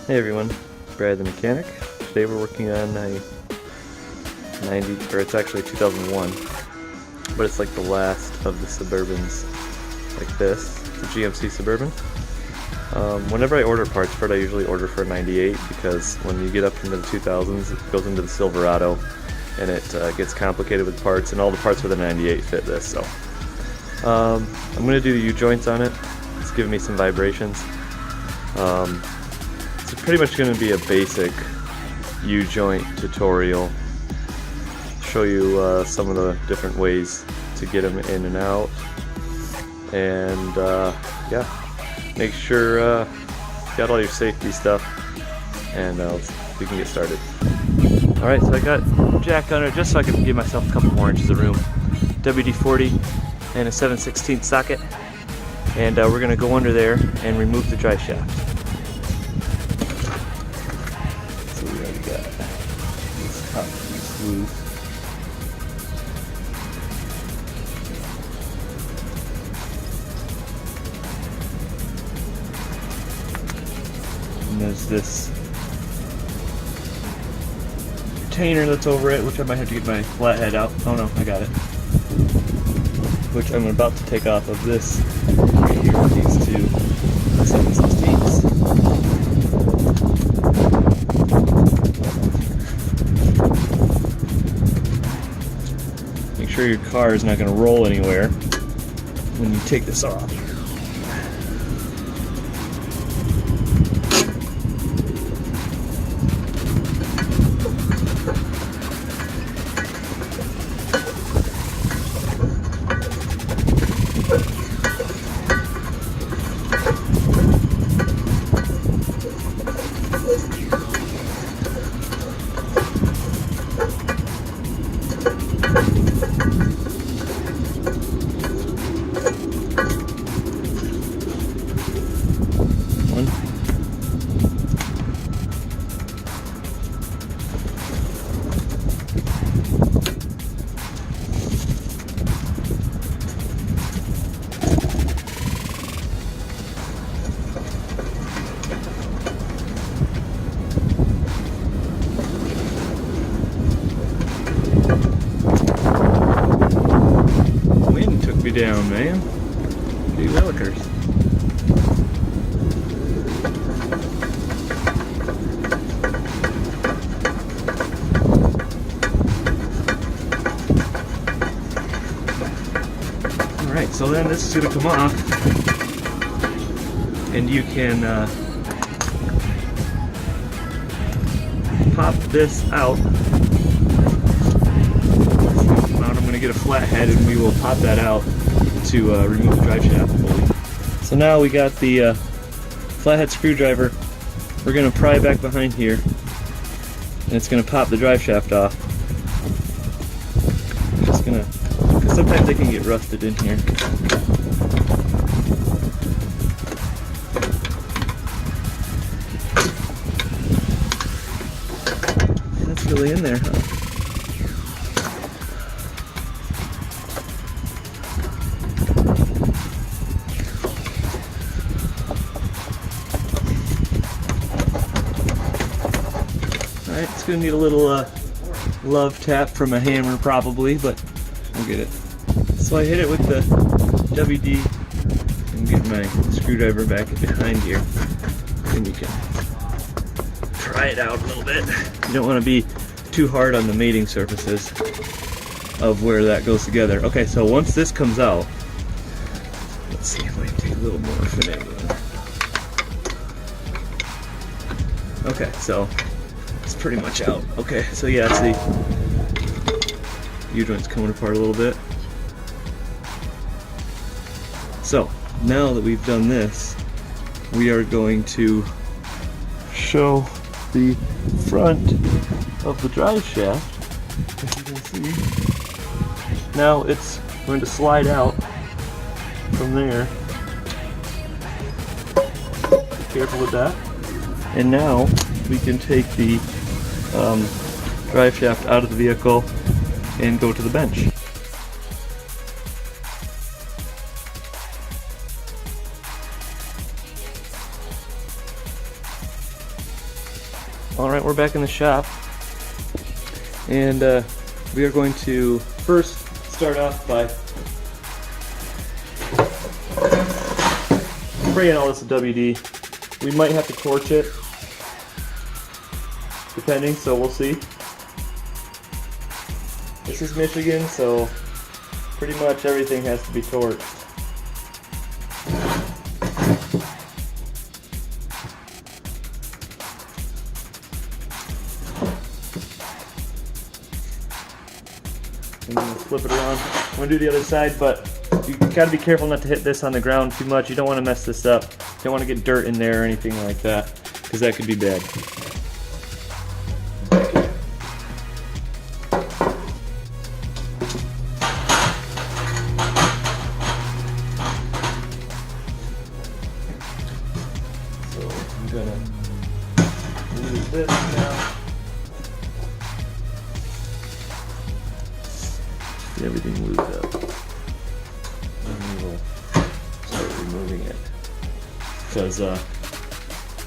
Hey everyone, Brad the mechanic. Today we're working on a 90, or it's actually 2001, but it's like the last of the Suburbans like this. It's a GMC Suburban. Whenever I order parts for it, I usually order for a 98 because when you get up into the 2000s, it goes into the Silverado and it gets complicated with parts, and all the parts for the 98 fit this. So I'm going to do the U-joints on it. It's giving me some vibrations. It's pretty much going to be a basic U-joint tutorial. Show you some of the different ways to get them in and out, and yeah, make sure you got all your safety stuff, and we can get started. Alright, so I got jack under just so I can give myself a couple more inches of room. WD-40 and a 7/16 socket, and we're going to go under there and remove the drive shaft. So we already got this top piece loose. And there's this retainer that's over it, which I might have to get my flathead out. Oh no, I got it. Which I'm about to take off of this right here with these two 7/16s. Make sure your car is not going to roll anywhere when you take this off. Down, man. Gee willikers. Alright, so then this is going to come off, and you can pop this out. I'm going to get a flathead and we will pop that out to remove the drive shaft fully. So now we got the flathead screwdriver. We're going to pry back behind here, and it's going to pop the drive shaft off. Just gonna, because sometimes they can get rusted in here. That's really in there, huh? It's going to need a little love tap from a hammer probably, but we'll get it. So I hit it with the WD and get my screwdriver back behind here, and you can try it out a little bit. You don't want to be too hard on the mating surfaces of where that goes together. Okay, so once this comes out, let's see if I can take a little more finagling. Okay, so it's pretty much out. Okay, so yeah, see, U-joint's coming apart a little bit. So now that we've done this, we are going to show the front of the drive shaft. As you can see, now it's going to slide out from there. Be careful with that. And now we can take the drive shaft out of the vehicle and go to the bench. Alright, we're back in the shop, and we are going to first start off by spraying all this with WD. We might have to torch it, depending, so we'll see. This is Michigan, so pretty much everything has to be torched. I'm going to flip it around. I'm going to do the other side, but you got to be careful not to hit this on the ground too much. You don't want to mess this up. You don't want to get dirt in there or anything like that, because that could be bad. So I'm going to move this now. Everything lubed up, and we will start removing it, because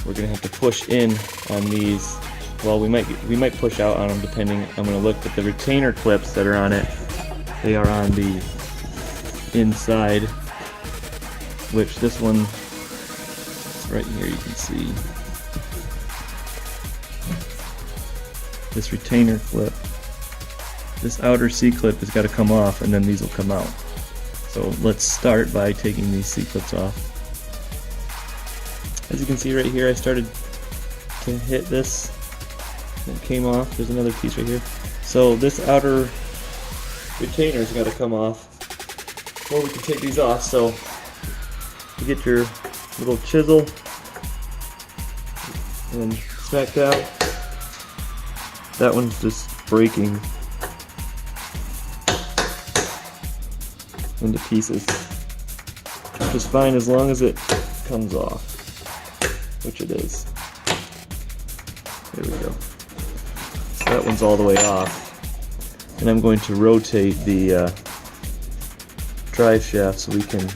we're gonna have to push in on these. Well, we might push out on them depending. I'm gonna look at the retainer clips that are on it. They are on the inside, which this one right here, you can see this retainer clip. This outer C-clip has got to come off, and then these will come out. So let's start by taking these C-clips off. As you can see right here, I started to hit this, and it came off. There's another piece right here. So this outer retainer's got to come off, or we can take these off. So you get your little chisel and smack that. That one's just breaking into pieces, which is fine as long as it comes off, which it is. There we go. So that one's all the way off, and I'm going to rotate the drive shaft so we can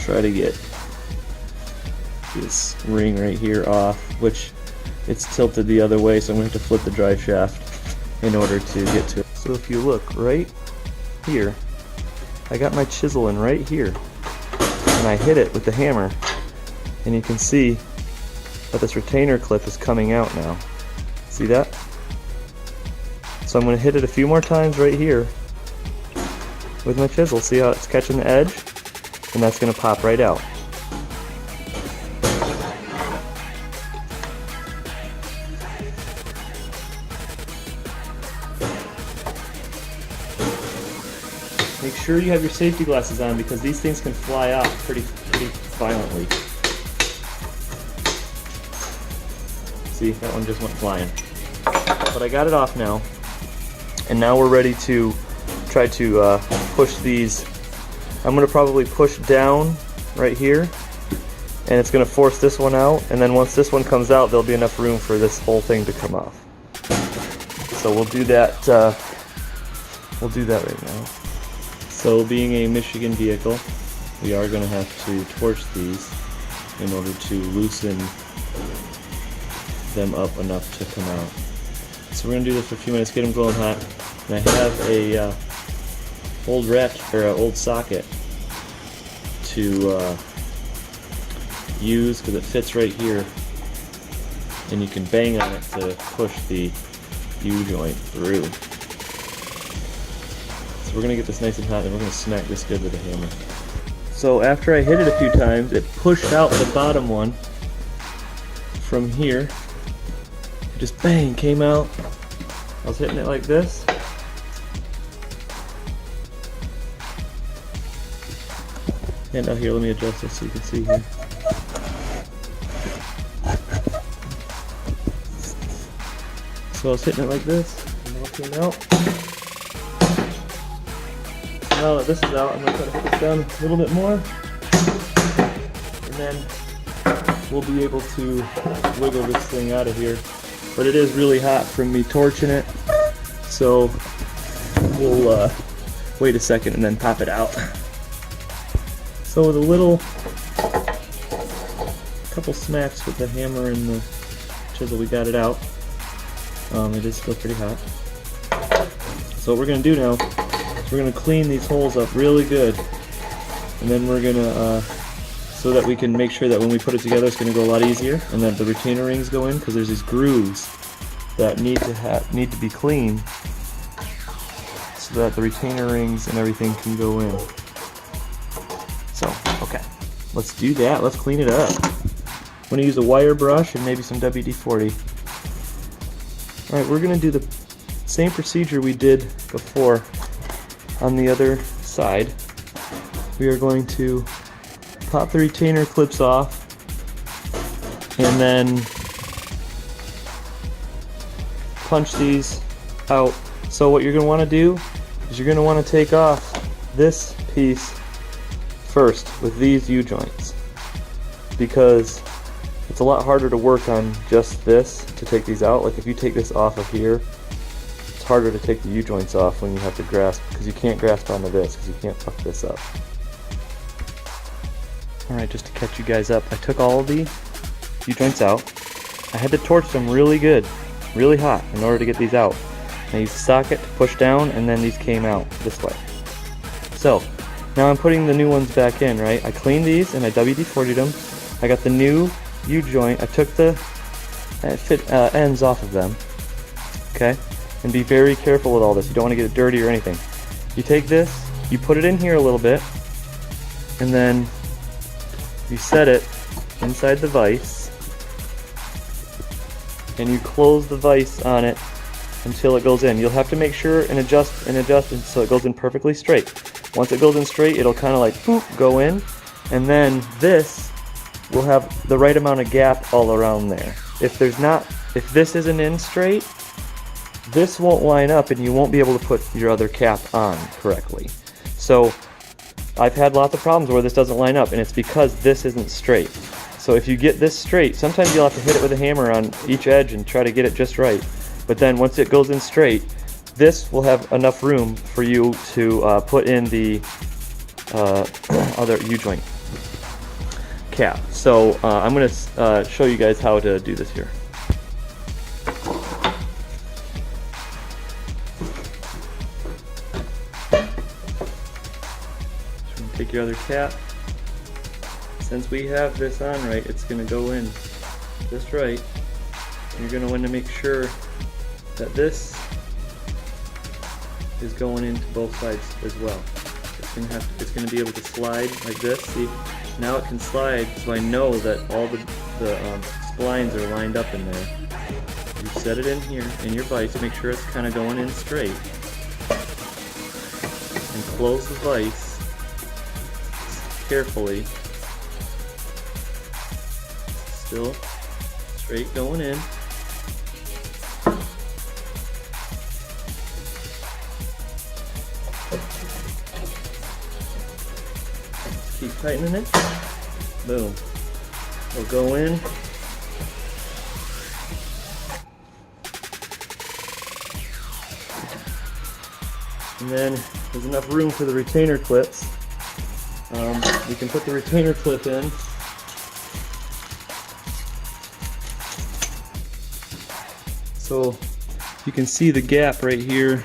try to get this ring right here off, which it's tilted the other way, so I'm going to have to flip the drive shaft in order to get to it. So if you look right here, I got my chisel in right here, and I hit it with the hammer, and you can see that this retainer clip is coming out now. See that? So I'm going to hit it a few more times right here with my chisel. See how it's catching the edge? And that's going to pop right out. Make sure you have your safety glasses on, because these things can fly off pretty violently. See, that one just went flying. But I got it off now, and now we're ready to try to push these. I'm going to probably push down right here, and it's going to force this one out, and then once this one comes out, there'll be enough room for this whole thing to come off. So we'll do that right now. So being a Michigan vehicle, we are going to have to torch these in order to loosen them up enough to come out. So we're going to do this for a few minutes, get them glowing hot. And I have a old socket to use, because it fits right here, and you can bang on it to push the U-joint through. We're going to get this nice and hot, and we're going to smack this good with a hammer. So after I hit it a few times, it pushed out the bottom one from here. It just bang, came out. I was hitting it like this. And now here, let me adjust this so you can see here. So I was hitting it like this, and now it came out. Now that this is out, I'm going to try to put this down a little bit more, and then we'll be able to wiggle this thing out of here. But it is really hot from me torching it, so we'll wait a second and then pop it out. So with a couple smacks with the hammer and the chisel we got it out. It is still pretty hot. So what we're going to do now is we're going to clean these holes up really good, and then we're going to so that we can make sure that when we put it together it's going to go a lot easier, and that the retainer rings go in, because there's these grooves that need to be cleaned so that the retainer rings and everything can go in. So, okay, let's do that. Let's clean it up. I'm going to use a wire brush and maybe some WD-40. Alright, we're going to do the same procedure we did before on the other side. We are going to pop the retainer clips off and then punch these out. So what you're going to want to do is you're going to want to take off this piece first with these U-joints, because it's a lot harder to work on just this to take these out. Like if you take this off of here, it's harder to take the U-joints off when you have to grasp, because you can't grasp onto this because you can't fuck this up. Alright, just to catch you guys up, I took all of the U-joints out. I had to torch them really good, really hot, in order to get these out. I used a socket to push down, and then these came out this way. So, now I'm putting the new ones back in, right? I cleaned these and I WD-40'd them. I got the new U-joint. I took the ends off of them. Okay? And be very careful with all this. You don't want to get it dirty or anything. You take this, you put it in here a little bit, and then you set it inside the vise, and you close the vise on it until it goes in. You'll have to make sure and adjust it so it goes in perfectly straight. Once it goes in straight, it'll kind of like boop, go in, and then this will have the right amount of gap all around there. If this isn't in straight, this won't line up and you won't be able to put your other cap on correctly. So I've had lots of problems where this doesn't line up, and it's because this isn't straight. So if you get this straight, sometimes you'll have to hit it with a hammer on each edge and try to get it just right. But then once it goes in straight, this will have enough room for you to put in the other U-joint cap. So I'm going to show you guys how to do this here. Take your other cap. Since we have this on right, it's going to go in just right. You're going to want to make sure that this is going into both sides as well. It's going to be able to slide like this. See, now it can slide, so I know that all the splines are lined up in there. You set it in here in your vise, make sure it's kind of going in straight, and close the vise carefully. Still straight going in. Keep tightening it. Boom. We'll go in. And then there's enough room for the retainer clips. You can put the retainer clip in. So you can see the gap right here.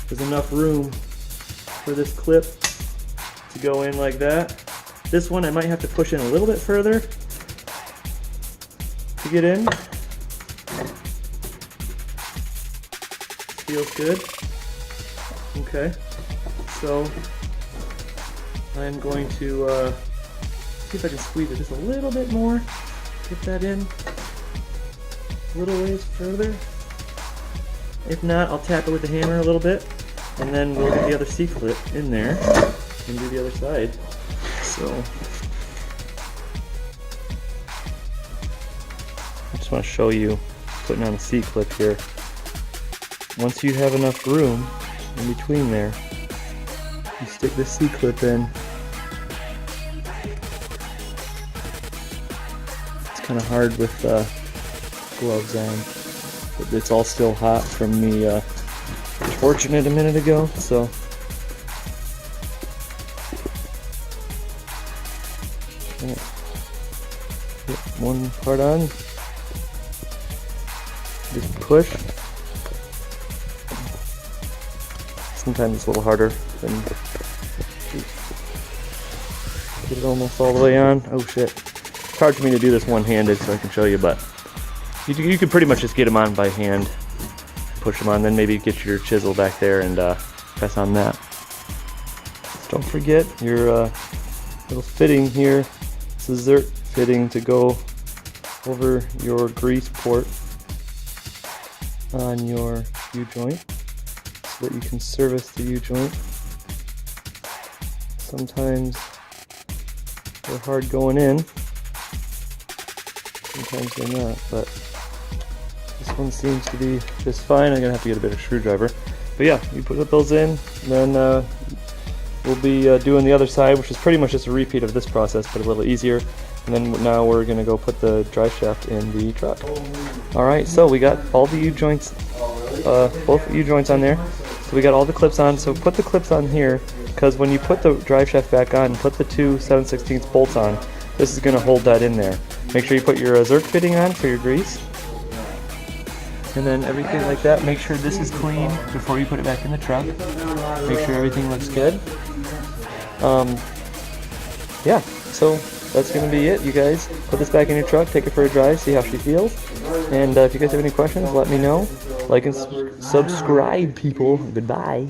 There's enough room for this clip to go in like that. This one I might have to push in a little bit further to get in. Feels good. Okay, so I'm going to see if I can squeeze it just a little bit more. Get that in a little ways further. If not, I'll tap it with the hammer a little bit, and then we'll get the other C-clip in there and do the other side. So I just want to show you putting on a C-clip here. Once you have enough room in between there, you stick the C-clip in. It's kind of hard with gloves on, but it's all still hot from me torching it a minute ago, so get one part on, Just push. Sometimes it's a little harder than get it almost all the way on. Oh shit. It's hard for me to do this one-handed, so I can show you, but you can pretty much just get them on by hand. Push them on, then maybe get your chisel back there and press on that. Just don't forget your little fitting here. It's a Zert fitting to go over your grease port on your U-joint so that you can service the U-joint. Sometimes they're hard going in, sometimes they're not, but this one seems to be just fine. I'm gonna have to get a bit of screwdriver. But yeah, you put those in, and then we'll be doing the other side, which is pretty much just a repeat of this process, but a little easier. And then now we're gonna go put the drive shaft in the truck. All right, so we got all the U-joints, both U-joints on there. So we got all the clips on. So put the clips on here, because when you put the drive shaft back on, put the two 7/16 bolts on. This is gonna hold that in there. Make sure you put your Zerk fitting on for your grease. And then everything like that. Make sure this is clean before you put it back in the truck. Make sure everything looks good. Yeah, so that's going to be it, you guys. Put this back in your truck, take it for a drive, see how she feels. And if you guys have any questions, let me know. Like and subscribe, people. Goodbye.